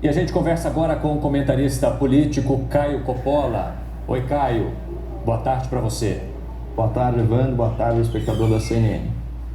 E a gente conversa agora com o comentarista político Caio Coppola. Oi, Caio. Boa tarde para você. Boa tarde, Evandro. Boa tarde, espectador da CNN.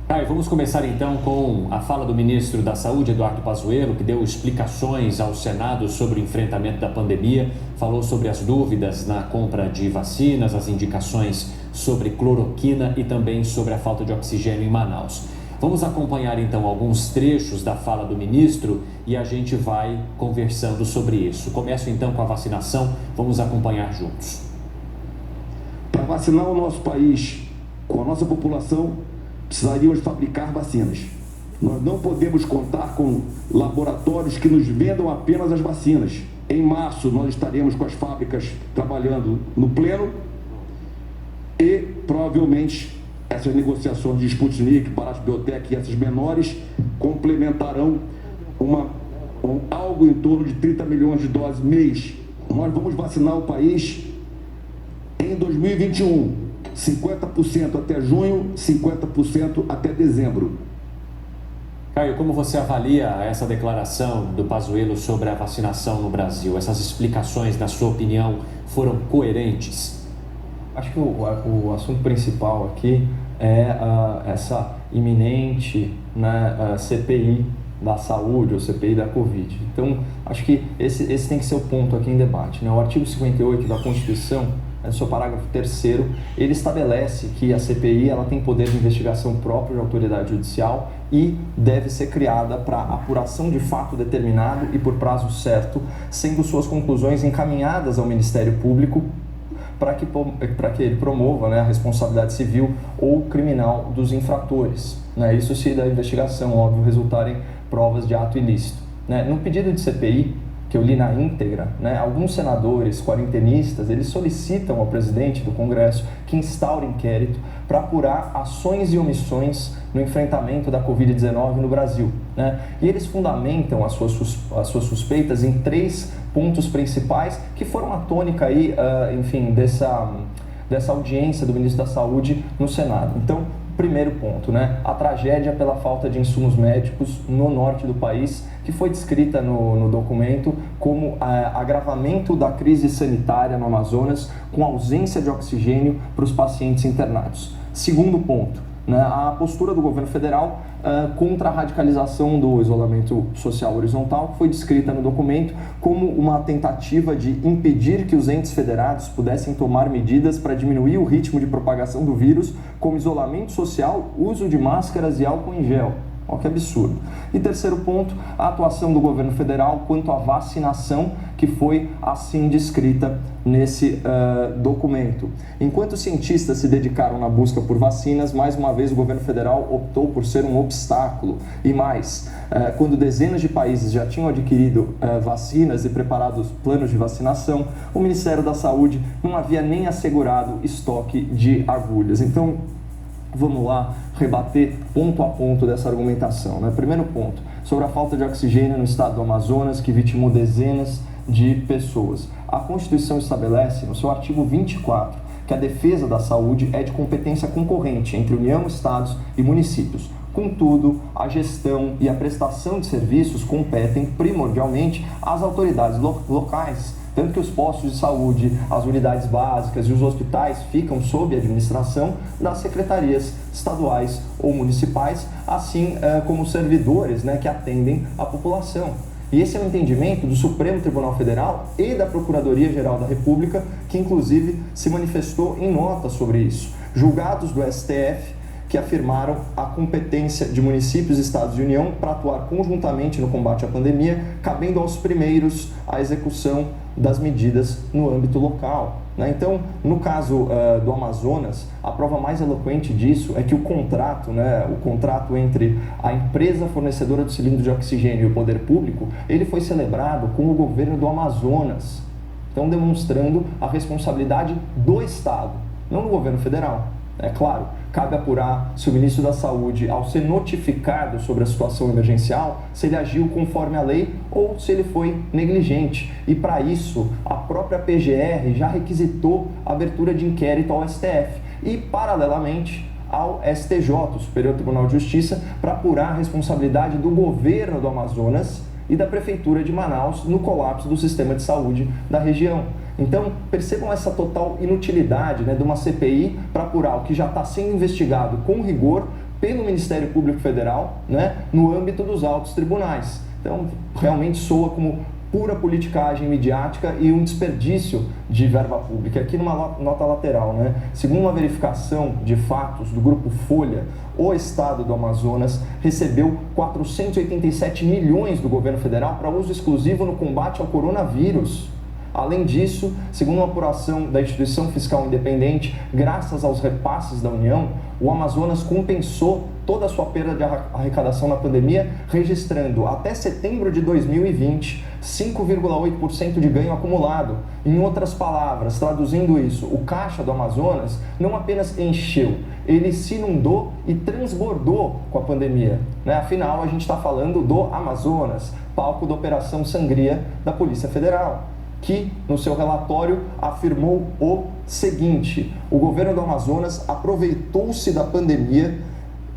Caio, vamos começar então com a fala do ministro da Saúde, Eduardo Pazuello, que deu explicações ao Senado sobre o enfrentamento da pandemia, falou sobre as dúvidas na compra de vacinas, as indicações sobre cloroquina e também sobre a falta de oxigênio em Manaus. Vamos acompanhar então alguns trechos da fala do ministro e a gente vai conversando sobre isso. Começo então com a vacinação, vamos acompanhar juntos. Para vacinar o nosso país com a nossa população, precisaríamos fabricar vacinas. Nós não podemos contar com laboratórios que nos vendam apenas as vacinas. Em março, nós estaremos com as fábricas trabalhando no pleno e, provavelmente, essas negociações de Sputnik, Bharat Biotech e essas menores complementarão algo em torno de 30 milhões de doses mês. Nós vamos vacinar o país em 2021, 50% até junho, 50% até dezembro. Caio, como você avalia essa declaração do Pazuello sobre a vacinação no Brasil? Essas explicações, na sua opinião, foram coerentes? Acho que o assunto principal aqui é essa iminente CPI da saúde ou CPI da Covid. Então, acho que esse tem que ser o ponto aqui em debate, né? O artigo 58 da Constituição, no seu parágrafo 3º, ele estabelece que a CPI ela tem poder de investigação próprio de autoridade judicial e deve ser criada para apuração de fato determinado e por prazo certo, sendo suas conclusões encaminhadas ao Ministério Público para que ele promova, né, a responsabilidade civil ou criminal dos infratores, né? Isso se da investigação, óbvio, resultarem provas de ato ilícito, né? No pedido de CPI, que eu li na íntegra, né, alguns senadores quarentenistas, eles solicitam ao presidente do Congresso que instaure inquérito para apurar ações e omissões no enfrentamento da Covid-19 no Brasil, né? E eles fundamentam as suas suspeitas em 3 pontos principais que foram a tônica aí, dessa audiência do ministro da Saúde no Senado. Então, primeiro ponto, né? A tragédia pela falta de insumos médicos no norte do país, que foi descrita no documento como agravamento da crise sanitária no Amazonas com ausência de oxigênio para os pacientes internados. Segundo ponto, né? A postura do governo federal contra a radicalização do isolamento social horizontal, que foi descrita no documento como uma tentativa de impedir que os entes federados pudessem tomar medidas para diminuir o ritmo de propagação do vírus, como isolamento social, uso de máscaras e álcool em gel. Olha que absurdo. E terceiro ponto, a atuação do governo federal quanto à vacinação, que foi assim descrita nesse documento. Enquanto cientistas se dedicaram na busca por vacinas, mais uma vez o governo federal optou por ser um obstáculo. E mais, quando dezenas de países já tinham adquirido vacinas e preparados planos de vacinação, o Ministério da Saúde não havia nem assegurado estoque de agulhas. Então, vamos lá rebater ponto a ponto dessa argumentação, né? Primeiro ponto, sobre a falta de oxigênio no estado do Amazonas, que vitimou dezenas de pessoas. A Constituição estabelece, no seu artigo 24, que a defesa da saúde é de competência concorrente entre União, Estados e municípios. Contudo, a gestão e a prestação de serviços competem primordialmente às autoridades locais, tanto que os postos de saúde, as unidades básicas e os hospitais ficam sob a administração das secretarias estaduais ou municipais, assim como os servidores, né, que atendem a população. E esse é o entendimento do Supremo Tribunal Federal e da Procuradoria-Geral da República, que inclusive se manifestou em nota sobre isso. Julgados do STF que afirmaram a competência de municípios, estados e União para atuar conjuntamente no combate à pandemia, cabendo aos primeiros a execução das medidas no âmbito local, né? Então, no caso do Amazonas, a prova mais eloquente disso é que o contrato entre a empresa fornecedora do cilindro de oxigênio e o poder público, ele foi celebrado com o governo do Amazonas. Então, demonstrando a responsabilidade do Estado, não do governo federal. É claro, cabe apurar se o ministro da Saúde, ao ser notificado sobre a situação emergencial, se ele agiu conforme a lei ou se ele foi negligente. E para isso, a própria PGR já requisitou a abertura de inquérito ao STF e, paralelamente, ao STJ, o Superior Tribunal de Justiça, para apurar a responsabilidade do governo do Amazonas e da Prefeitura de Manaus no colapso do sistema de saúde da região. Então, percebam essa total inutilidade, né, de uma CPI para apurar o que já está sendo investigado com rigor pelo Ministério Público Federal, né, no âmbito dos altos tribunais. Então, realmente soa como pura politicagem midiática e um desperdício de verba pública. Aqui numa nota lateral, né? Segundo uma verificação de fatos do Grupo Folha, o estado do Amazonas recebeu 487 milhões do governo federal para uso exclusivo no combate ao coronavírus. Além disso, segundo uma apuração da Instituição Fiscal Independente, graças aos repasses da União, o Amazonas compensou toda a sua perda de arrecadação na pandemia, registrando até setembro de 2020 5,8% de ganho acumulado. Em outras palavras, traduzindo isso, o caixa do Amazonas não apenas encheu, ele se inundou e transbordou com a pandemia, né? Afinal, a gente está falando do Amazonas, palco da Operação Sangria da Polícia Federal, que, no seu relatório, afirmou o seguinte: o governo do Amazonas aproveitou-se da pandemia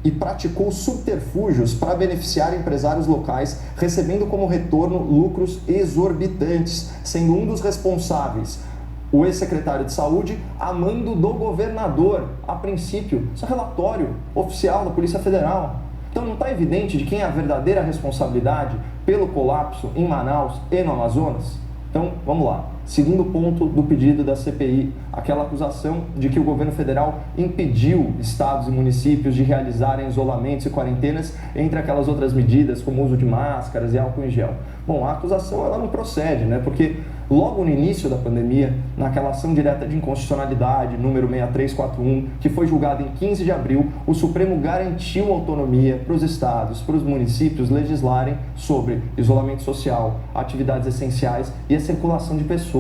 e praticou subterfúgios para beneficiar empresários locais, recebendo como retorno lucros exorbitantes, sendo um dos responsáveis o ex-secretário de Saúde a mando do governador, a princípio. Isso é relatório oficial da Polícia Federal. Então não está evidente de quem é a verdadeira responsabilidade pelo colapso em Manaus e no Amazonas? Então, vamos lá. Segundo ponto do pedido da CPI, aquela acusação de que o governo federal impediu estados e municípios de realizarem isolamentos e quarentenas entre aquelas outras medidas, como o uso de máscaras e álcool em gel. Bom, a acusação ela não procede, né? Porque logo no início da pandemia, naquela ação direta de inconstitucionalidade, número 6341, que foi julgada em 15 de abril, o Supremo garantiu autonomia para os estados, para os municípios legislarem sobre isolamento social, atividades essenciais e a circulação de pessoas,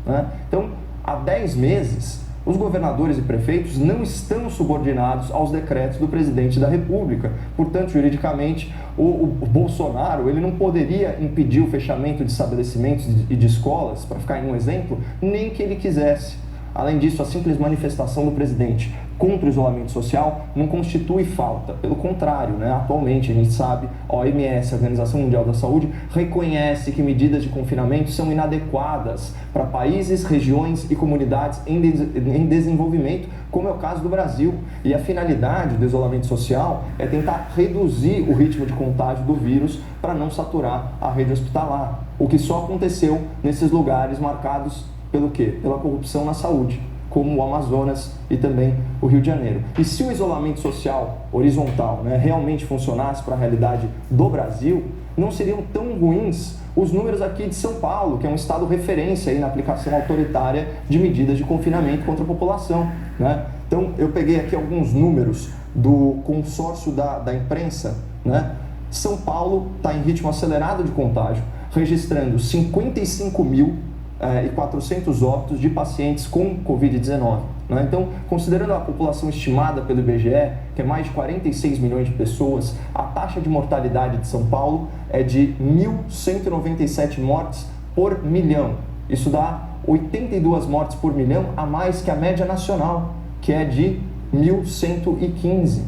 né? Então, há 10 meses, os governadores e prefeitos não estão subordinados aos decretos do presidente da República. Portanto, juridicamente, o Bolsonaro ele não poderia impedir o fechamento de estabelecimentos e de escolas, para ficar em um exemplo, nem que ele quisesse. Além disso, a simples manifestação do presidente contra o isolamento social não constitui falta. Pelo contrário, né? Atualmente, a gente sabe, a OMS, a Organização Mundial da Saúde, reconhece que medidas de confinamento são inadequadas para países, regiões e comunidades em desenvolvimento, como é o caso do Brasil. E a finalidade do isolamento social é tentar reduzir o ritmo de contágio do vírus para não saturar a rede hospitalar, o que só aconteceu nesses lugares marcados pelo quê? Pela corrupção na saúde, como o Amazonas e também o Rio de Janeiro. E se o isolamento social horizontal, né, realmente funcionasse para a realidade do Brasil, não seriam tão ruins os números aqui de São Paulo, que é um estado referência aí na aplicação autoritária de medidas de confinamento contra a população, né? Então, eu peguei aqui alguns números do consórcio da imprensa, né? São Paulo está em ritmo acelerado de contágio, registrando 55.400 óbitos de pacientes com Covid-19. Né? Então, considerando a população estimada pelo IBGE, que é mais de 46 milhões de pessoas, a taxa de mortalidade de São Paulo é de 1.197 mortes por milhão. Isso dá 82 mortes por milhão a mais que a média nacional, que é de 1.115.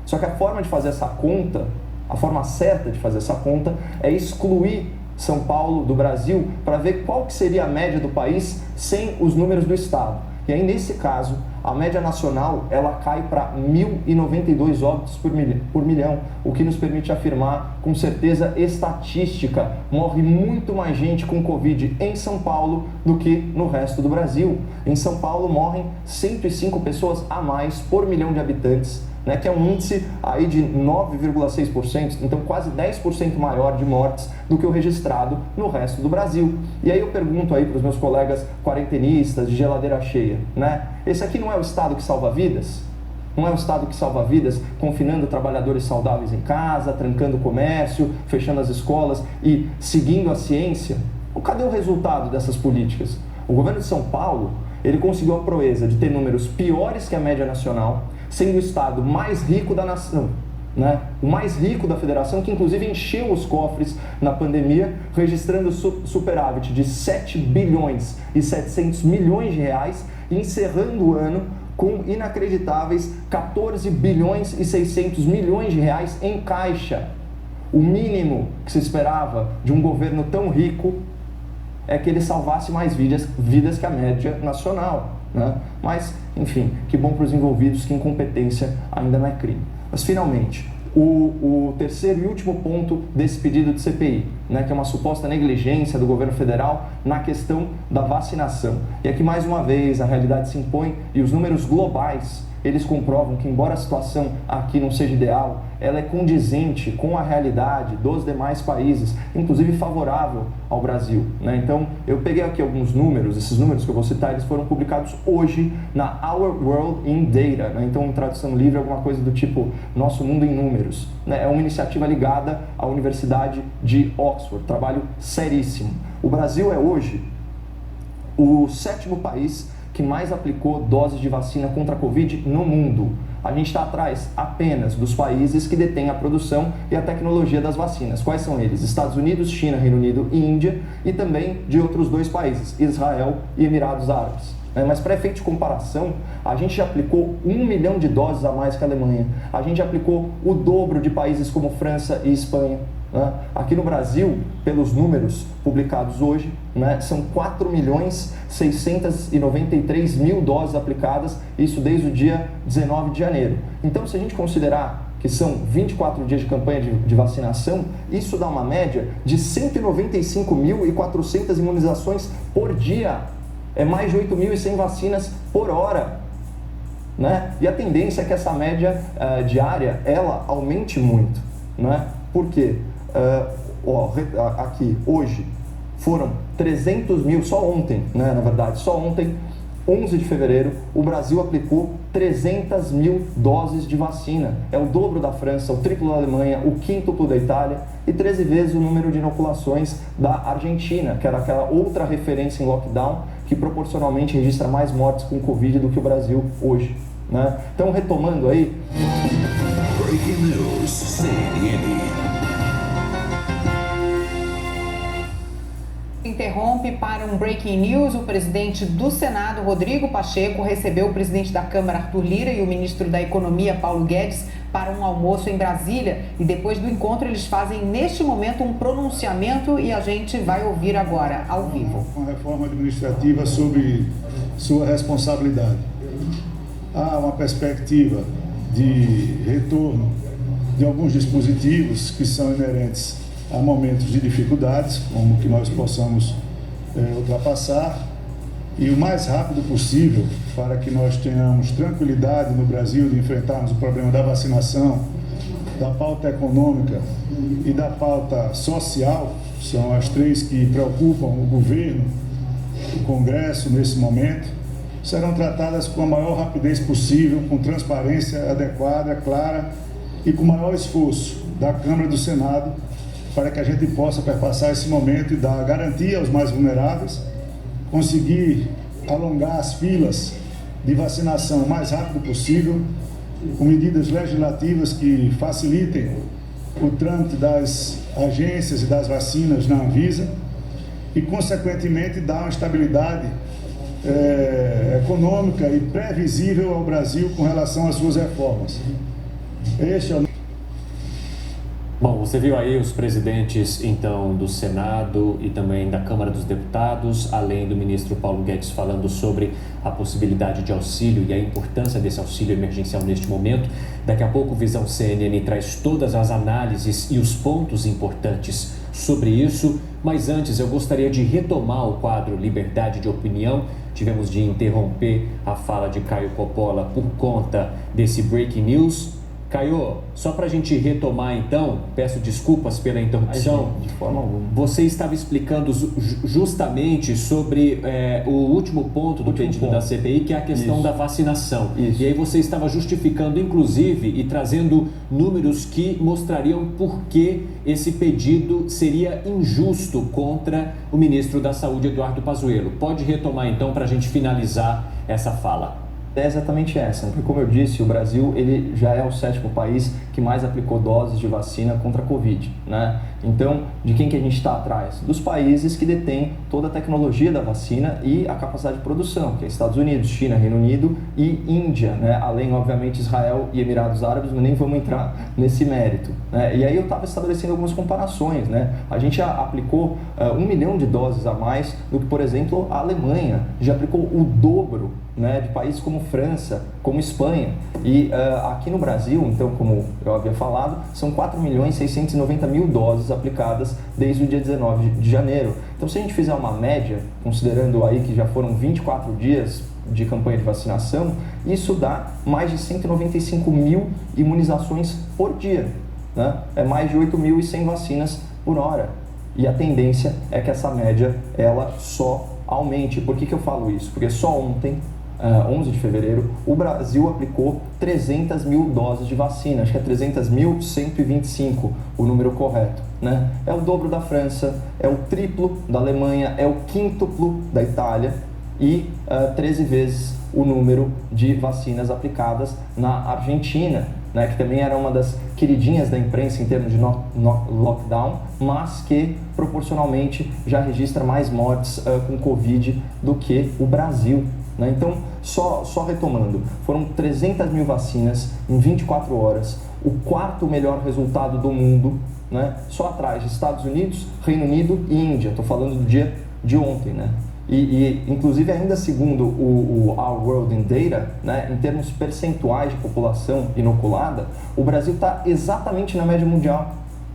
Só que a forma de fazer essa conta, a forma certa de fazer essa conta é excluir São Paulo do Brasil para ver qual que seria a média do país sem os números do estado. E aí, nesse caso, a média nacional ela cai para 1.092 óbitos por milhão, o que nos permite afirmar com certeza estatística, morre muito mais gente com Covid em São Paulo do que no resto do Brasil. Em São Paulo morrem 105 pessoas a mais por milhão de habitantes, né, que é um índice aí de 9,6%, então quase 10% maior de mortes do que o registrado no resto do Brasil. E aí eu pergunto aí para os meus colegas quarentenistas de geladeira cheia, né? Esse aqui não é o estado que salva vidas? Não é o estado que salva vidas, confinando trabalhadores saudáveis em casa, trancando o comércio, fechando as escolas e seguindo a ciência? Cadê o resultado dessas políticas? O governo de São Paulo, ele conseguiu a proeza de ter números piores que a média nacional, sendo o estado mais rico da nação, né? O mais rico da federação, que inclusive encheu os cofres na pandemia, registrando superávit de 7 bilhões e 700 milhões de reais, e encerrando o ano com inacreditáveis 14 bilhões e 600 milhões de reais em caixa. O mínimo que se esperava de um governo tão rico é que ele salvasse mais vidas que a média nacional, né? Mas, enfim, que bom para os envolvidos que incompetência ainda não é crime. Mas, finalmente, o terceiro e último ponto desse pedido de CPI, né, que é uma suposta negligência do governo federal na questão da vacinação. E aqui, mais uma vez, a realidade se impõe e os números globais, eles comprovam que, embora a situação aqui não seja ideal, ela é condizente com a realidade dos demais países, inclusive favorável ao Brasil, né? Então, eu peguei aqui alguns números, esses números que eu vou citar, eles foram publicados hoje na Our World in Data, né? Então, em tradução livre, alguma coisa do tipo Nosso Mundo em Números, né? É uma iniciativa ligada à Universidade de Oxford, trabalho seríssimo. O Brasil é hoje o 7º país que mais aplicou doses de vacina contra a Covid no mundo. A gente está atrás apenas dos países que detêm a produção e a tecnologia das vacinas. Quais são eles? Estados Unidos, China, Reino Unido e Índia, e também de outros 2 países, Israel e Emirados Árabes. Mas para efeito de comparação, a gente já aplicou 1 milhão de doses a mais que a Alemanha. A gente já aplicou o dobro de países como França e Espanha. Aqui no Brasil, pelos números publicados hoje, né, são 4.693.000 doses aplicadas, isso desde o dia 19 de janeiro. Então, se a gente considerar que são 24 dias de campanha de vacinação, isso dá uma média de 195.400 imunizações por dia. É mais de 8.100 vacinas por hora, né? E a tendência é que essa média diária, ela aumente muito, né? Por quê? Aqui, hoje, foram 300 mil, só ontem, né, na verdade, só ontem, 11 de fevereiro, o Brasil aplicou 300 mil doses de vacina. É o dobro da França, o triplo da Alemanha, o quíntuplo da Itália e 13 vezes o número de inoculações da Argentina, que era aquela outra referência em lockdown que proporcionalmente registra mais mortes com Covid do que o Brasil hoje, né? Então, retomando aí... Breaking News, CNN. Interrompe para um Breaking News. O presidente do Senado, Rodrigo Pacheco, recebeu o presidente da Câmara, Arthur Lira, e o ministro da Economia, Paulo Guedes, para um almoço em Brasília. E depois do encontro, eles fazem, neste momento, um pronunciamento e a gente vai ouvir agora, ao vivo. Uma reforma administrativa sob sua responsabilidade. Há uma perspectiva de retorno de alguns dispositivos que são inerentes a momentos de dificuldades, como que nós possamos ultrapassar, e o mais rápido possível, para que nós tenhamos tranquilidade no Brasil de enfrentarmos o problema da vacinação, da pauta econômica e da pauta social, são as 3 que preocupam o governo, o Congresso nesse momento, serão tratadas com a maior rapidez possível, com transparência adequada, clara e com o maior esforço da Câmara e do Senado, para que a gente possa perpassar esse momento e dar garantia aos mais vulneráveis, conseguir alongar as filas de vacinação o mais rápido possível, com medidas legislativas que facilitem o trâmite das agências e das vacinas na Anvisa e, consequentemente, dar uma estabilidade econômica e previsível ao Brasil com relação às suas reformas. Este é o... Bom, você viu aí os presidentes, então, do Senado e também da Câmara dos Deputados, além do ministro Paulo Guedes falando sobre a possibilidade de auxílio e a importância desse auxílio emergencial neste momento. Daqui a pouco o Visão CNN traz todas as análises e os pontos importantes sobre isso, mas antes eu gostaria de retomar o quadro Liberdade de Opinião. Tivemos de interromper a fala de Caio Coppola por conta desse Breaking News. Caio, só para a gente retomar então, peço desculpas pela interrupção. De forma alguma. Você estava explicando justamente sobre o último ponto do pedido da CPI, que é a questão da vacinação. Isso. E aí você estava justificando, inclusive, e trazendo números que mostrariam por que esse pedido seria injusto contra o ministro da Saúde, Eduardo Pazuello. Pode retomar então para a gente finalizar essa fala. É exatamente essa, porque como eu disse, o Brasil ele já é o 7º país que mais aplicou doses de vacina contra a Covid, né? Então, de quem que a gente está atrás? Dos países que detêm toda a tecnologia da vacina e a capacidade de produção, que é Estados Unidos, China, Reino Unido e Índia, né? Além, obviamente, Israel e Emirados Árabes, mas nem vamos entrar nesse mérito, né? E aí eu estava estabelecendo algumas comparações, né? A gente já aplicou 1 milhão de doses a mais do que, por exemplo, a Alemanha já aplicou o dobro, né, de países como França, como Espanha. E aqui no Brasil, então, como eu havia falado, são 4.690.000 doses aplicadas desde o dia 19 de janeiro. Então, se a gente fizer uma média, considerando aí que já foram 24 dias de campanha de vacinação, isso dá mais de 195.000 imunizações por dia, né? É mais de 8.100 vacinas por hora. E a tendência é que essa média, ela só aumente. Por que eu falo isso? Porque só ontem, 11 de fevereiro, o Brasil aplicou 300.000 doses de vacina, acho que é 300.125 o número correto, né? É o dobro da França, é o triplo da Alemanha, é o quíntuplo da Itália e 13 vezes o número de vacinas aplicadas na Argentina, né, que também era uma das queridinhas da imprensa em termos de lockdown, mas que proporcionalmente já registra mais mortes com Covid do que o Brasil, né? Então, só retomando, foram 300.000 vacinas em 24 horas, o 4º melhor resultado do mundo, né? Só atrás de Estados Unidos, Reino Unido e Índia. Estou falando do dia de ontem, né? E inclusive ainda segundo o Our World in Data, né, em termos percentuais de população inoculada, o Brasil está exatamente na média mundial,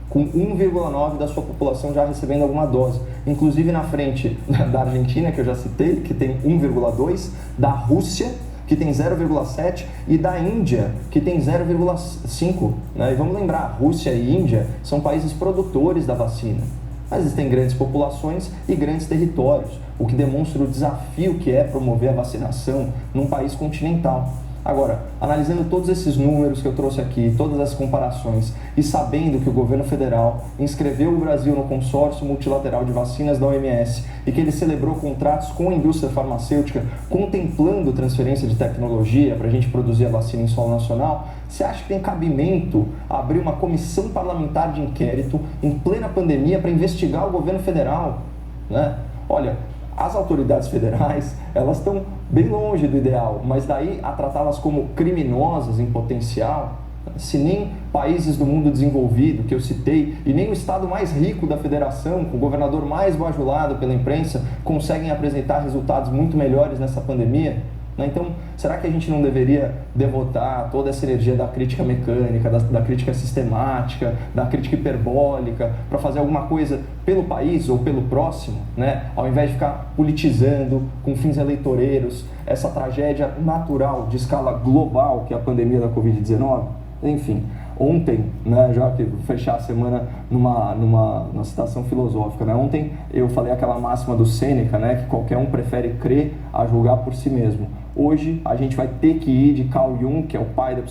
com 1,9% da sua população já recebendo alguma dose, inclusive na frente da Argentina, que eu já citei, que tem 1,2%, da Rússia, que tem 0,7%, e da Índia, que tem 0,5%. Né? E vamos lembrar, Rússia e Índia são países produtores da vacina, mas eles têm grandes populações e grandes territórios, o que demonstra o desafio que é promover a vacinação num país continental. Agora, analisando todos esses números que eu trouxe aqui, todas as comparações, e sabendo que o governo federal inscreveu o Brasil no consórcio multilateral de vacinas da OMS e que ele celebrou contratos com a indústria farmacêutica contemplando transferência de tecnologia para a gente produzir a vacina em solo nacional, você acha que tem cabimento abrir uma comissão parlamentar de inquérito em plena pandemia para investigar o governo federal, né? Olha, as autoridades federais, elas estão bem longe do ideal, mas daí a tratá-las como criminosas em potencial, se nem países do mundo desenvolvido, que eu citei, e nem o estado mais rico da federação, com o governador mais bajulado pela imprensa, conseguem apresentar resultados muito melhores nessa pandemia, né? Então, será que a gente não deveria devotar toda essa energia da crítica mecânica, da crítica sistemática, da crítica hiperbólica, para fazer alguma coisa pelo país ou pelo próximo, né? Ao invés de ficar politizando com fins eleitoreiros essa tragédia natural de escala global que é a pandemia da Covid-19? Enfim, ontem, né, já que vou fechar a semana numa citação filosófica, né? Ontem eu falei aquela máxima do Sêneca, né, que qualquer um prefere crer a julgar por si mesmo. Hoje a gente vai ter que ir de Carl Jung, que é o pai da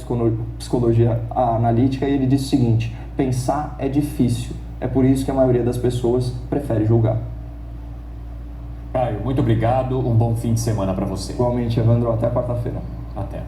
psicologia analítica, e ele diz o seguinte: pensar é difícil, é por isso que a maioria das pessoas prefere julgar. Caio, muito obrigado, um bom fim de semana para você. Igualmente, Evandro, até quarta-feira. Até.